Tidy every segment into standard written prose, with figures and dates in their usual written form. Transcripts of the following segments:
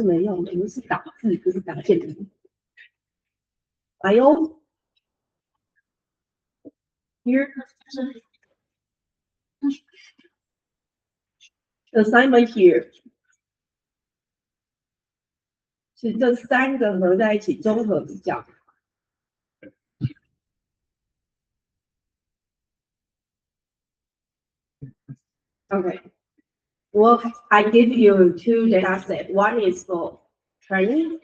没用的，是打字，不是打键盘。哎呦 ，here assignment here 是这3个合在一起综合比较。Okay. Well, I give you 2 data sets. One is for training,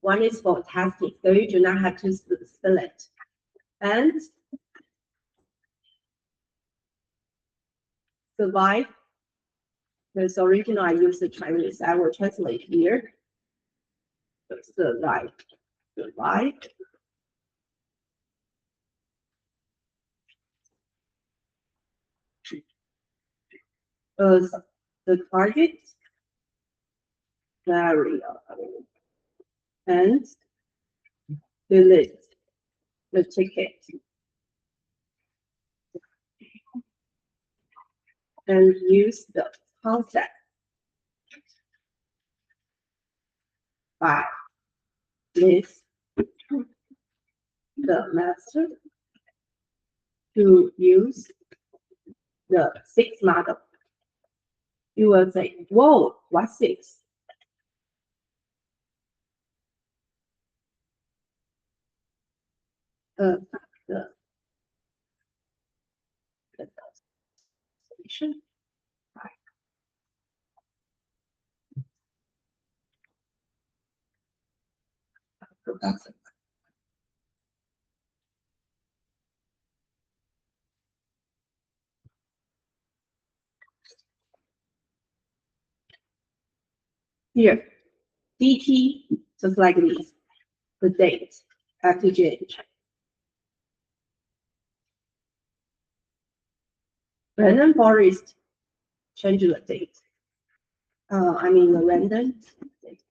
one is for testing. So you do not have to select. And survive. Because original I use the Chinese. I will translate here. Survive. The target variable and delete the ticket and use the concept by this the master to use the 6 model. You will say, whoa, what 6? The solution. Here, DT, just like this, the date, FTJ. Random forest, change the date. I mean the random date.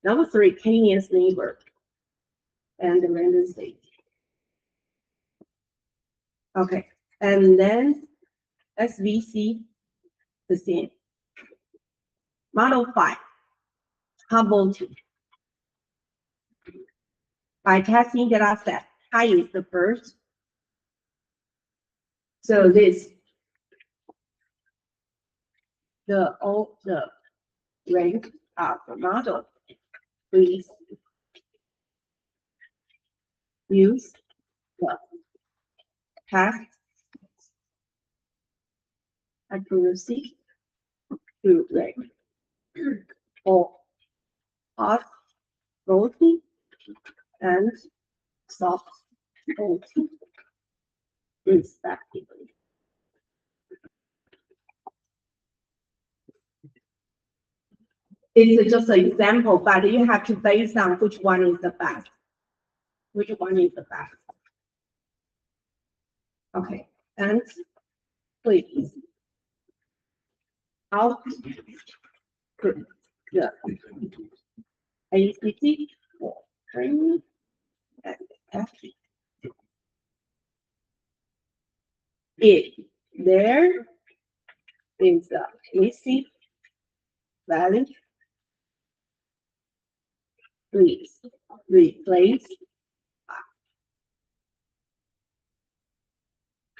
Number 3, Kenya's neighbor and the random state. Okay, and then SVC, the same. Model 5, Hubble 2. By testing data set, I is the first. So this, the rank of the model, please use the test accuracy to rank or hard voting and soft voting respectively. It's just an example, but you have to base on which one is the best. Which one is the best? Okay, and please output the ACT for training and testing. If there is a missing value, please replace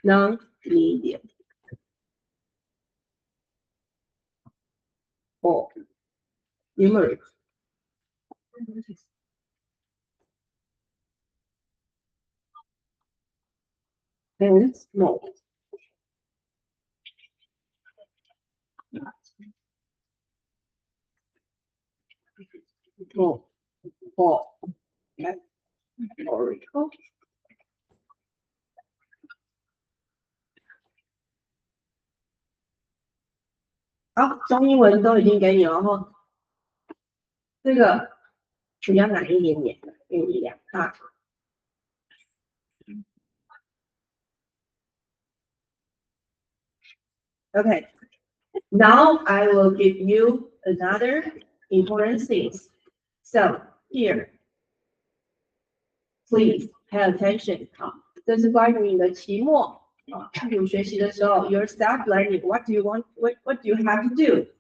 non-medium or numeric. And no. No. Or oracle. 好，中英文都已经给你了哈。这个比较难一点点，给你2大。Okay, now I will give you another important things. So here, please pay attention. 这是关于你的期末自主学习的时候 ，your self learning. What do you want? What do you have to do?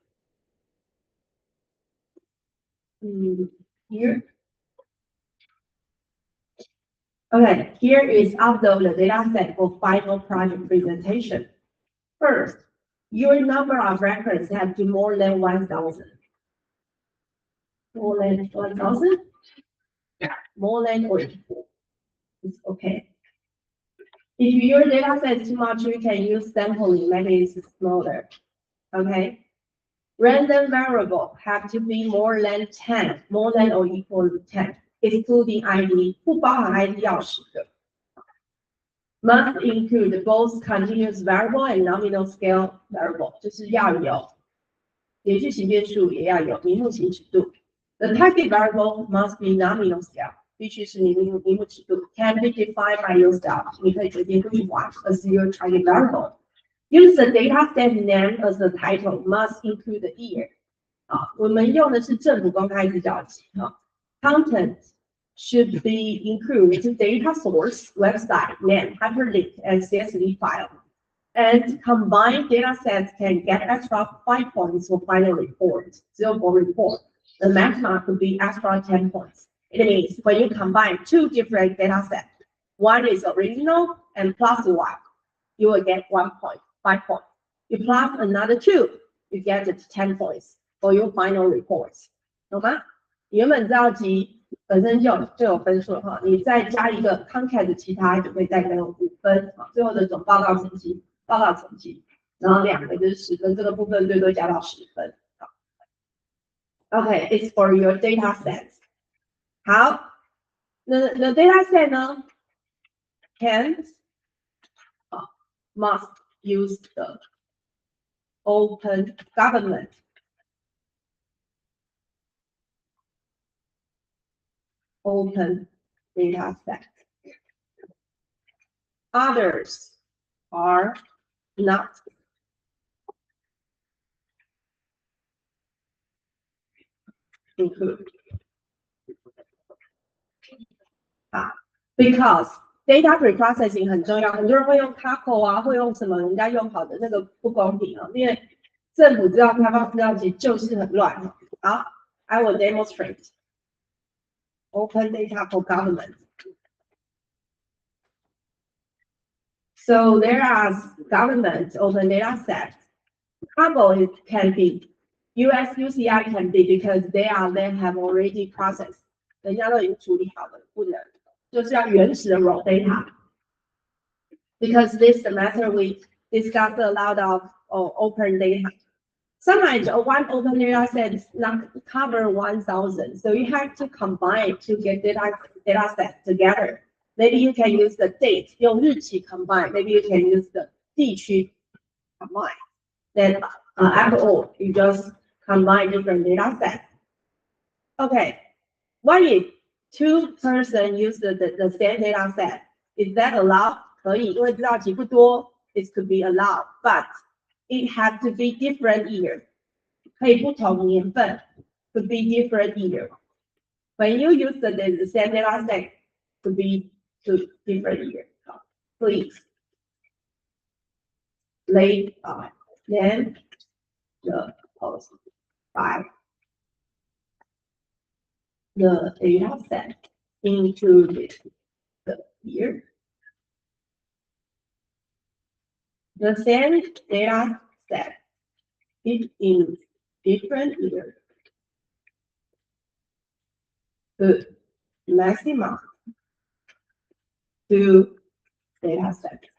here. Okay, here is upload the data set for final project presentation. First, your number of records have to more than 1,000. More than 1,000? Yeah. More than or equal. It's okay. If your data set is too much, you can use sampling, maybe it's smaller. Okay. Random variable have to be more than 10, more than or equal to 10, excluding ID, 不包含 ID 要10个。Must include both continuous variable and nominal scale variable， 就是要有连续型变数，也要有名目型尺度。The target variable must be nominal scale， 必须是名目尺度 ，can be defined by yourself， 你可以决定不去玩 as your target variable。Use the data set name as the title, must include the year。我们用的是政府公开资料集Content should be included data source, website, name, hyperlink, and CSV file. And combined data sets can get extra 5 points for final report, 0 for report. The maximum could be extra 10 points. It means when you combine 2 different data sets, one is original and plus 1, you will get 1 point, 5 points. You plus another 2, you get 10 points for your final reports. 懂吗？原本资料集本身就有分数哈，你再加一个 content 其他就会再给我5分最后的总报告成绩，然后2个就是10分，这个部分最多加到10分。Okay, it's for your data sets. 好，那 the data set 呢 can must use the open government. Open data set. Others are not included. Because data preprocessing 很重要，很多人会用 Kako 啊，会用什么人家用好的那个不公平啊，因为政府资料开放资料集就是很乱。好 ，I will demonstrate open data for government. So there are government open data sets. Kako can be, US UCI can be because they have already processed. 人家都已经处理好了，不能。就是要原始的 raw data. Because this semester we discussed a lot of open data. Sometimes one open data set does not cover 1,000, so you have to combine to get data set together. Maybe you can use the date, 用日期 combine. Maybe you can use the 地区 combine. Then after all, you just combine different data sets. Okay, what if 2 persons use the same data set? Is that allowed? 可以，因为资料集不多 it could be allowed, but it has to be different year. 可以不同年份 could be different year. When you use the same data set, could be 2 different year. Please lay then the post 5. The data set included the year. The same data set is in different years. Good. Maximum 2 data sets.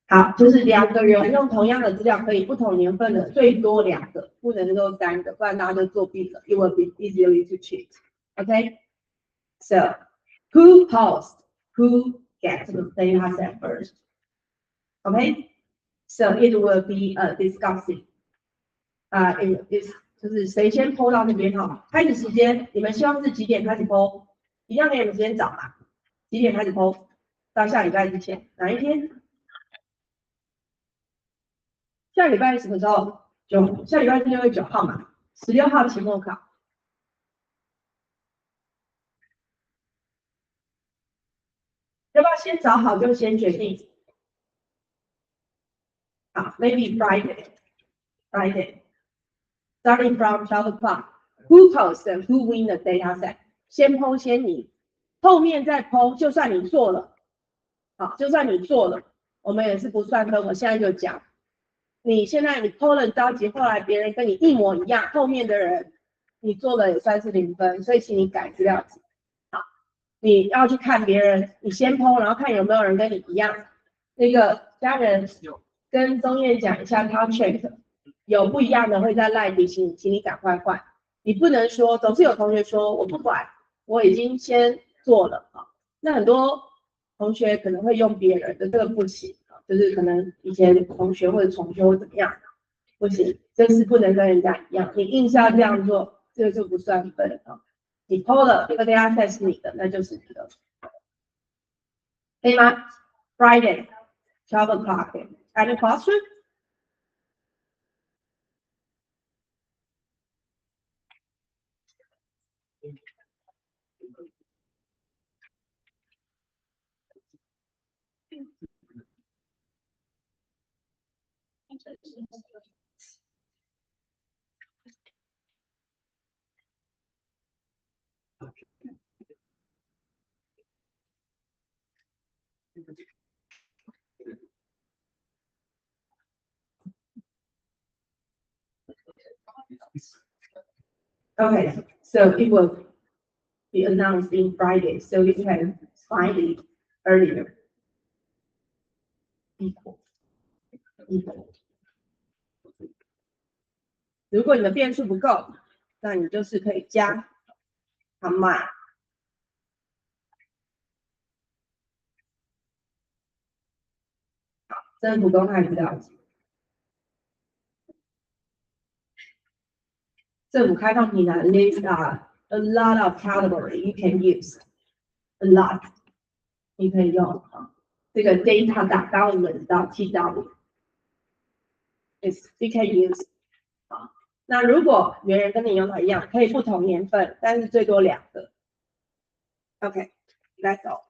好，就是2个人用同样的资料，可以不同年份的，最多2个，不能够3个，不然大家就作弊了。It will be easily to cheat. Okay. So who posts? Who gets the data set first? Okay. So it will be discussing. It's 就是谁先 po 到那边哈？开始时间，你们希望是几点开始 po？ 一样给你们时间找嘛？几点开始 po？ 到下礼拜之前，哪一天？下礼拜什么时候？9，下礼拜是6月9号嘛？16号期末考。要不要先找好就先决定？好 ，maybe Friday, starting from 12 o'clock. who post and who win the data set， 先 po 先赢，后面再 po， 就算你做了，好，就算你做了，我们也是不算分。我现在就讲，你现在你 po 了很着急，后来别人跟你一模一样，后面的人你做了也算是0分，所以请你改资料集。好，你要去看别人，你先 po， 然后看有没有人跟你一样。那个家人跟钟燕讲一下，他 check 有不一样的会在 line 提醒你，请你赶快换。你不能说，总是有同学说我不管，我已经先做了啊。那很多同学可能会用别人的，这个不行啊，就是可能以前同学或者重修怎么样，不行，就是不能跟人家一样。你硬是要这样做，这个就不算分啊。你 PO 了，这个 data set 是你的，那就是你的，可以吗 ？Friday, 12 o'clock. Any question? Okay, so it will be announced in Friday, so you can find it earlier. Equal. 如果你的变数不够，那你就是可以加 combine。好，政府公开资料集，政府开放平台 list a lot of category you can use a lot， 你可以用啊，这个 data 打到轮到 TW， is you can use 啊。那如果别人跟你用的一样，可以不同年份，但是最多2个。OK， that's all。